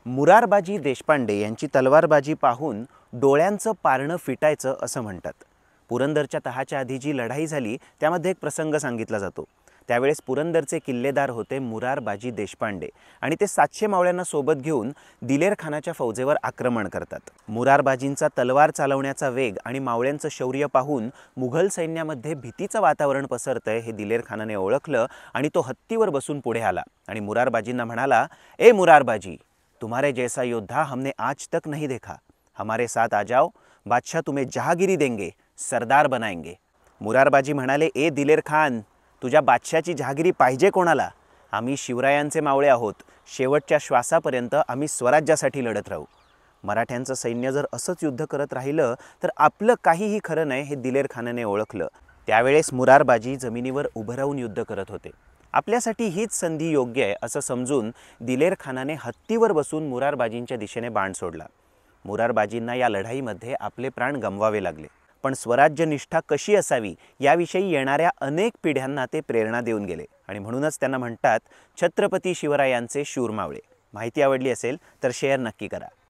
मुरारबाजी देशपांडे यांची तलवारबाजी पाहून डोळ्यांचं पारणं फिटायचं असं म्हणतात। पुरंदरच्या तहाच्या आधी जी लढाई झाली त्यामध्ये एक प्रसंग सांगितला जातो। त्यावेळेस पुरंदरचे किल्लेदार होते मुरारबाजी देशपांडे आणि ते 700 मावळ्यांना सोबत घेऊन दिलेर खानाच्या फौजेवर आक्रमण करतात। मुरारबाजींचा तलवार चालवण्याचा वेग आणि मावळ्यांचं शौर्य पाहून मुघल सैन्यामध्ये भीतीचं वातावरण पसरतंय हे दिलेर खानाने ओळखलं आणि तो हत्तीवर बसून पुढे आला आणि मुरारबाजींना म्हणाला, ए मुरारबाजी, तुम्हारे जैसा योद्धा हमने आज तक नहीं देखा। हमारे साथ आ जाओ, बादशाह तुम्हें जहागिरी देंगे, सरदार बनाएंगे। मुरारबाजी म्हणाले, ए दिलेर खान, तुझ्या बादशाची जहागिरी पाहिजे कोणाला? आम्ही शिवरायांचे मावळे आहोत। शेवटच्या श्वासापर्यंत आम्ही स्वराज्यासाठी लढत राहू। मराठ्यांचं सैन्य जर असंच युद्ध करत राहिलं तर आपलं काहीही खरं नाही हे दिलेर खानाने ओळखलं। त्यावेळेस मुरारबाजी जमिनीवर उभं राहून युद्ध करत होते। आपल्यासाठी हीच संधी योग्य आहे असं समजून दिलेर खानाने हत्तीवर बसून मुरारबाजींच्या दिशेने बाण सोडला। मुरारबाजींना या लढाईमध्ये आपले प्राण गमवावे लागले, पण स्वराज्य निष्ठा कशी असावी याविषयी येणाऱ्या अनेक पिढ्यांना ते प्रेरणा देऊन गेले आणि म्हणूनच त्यांना म्हणतात छत्रपती शिवरायांचे शूर मावळे। माहिती आवडली असेल तर शेअर नक्की करा।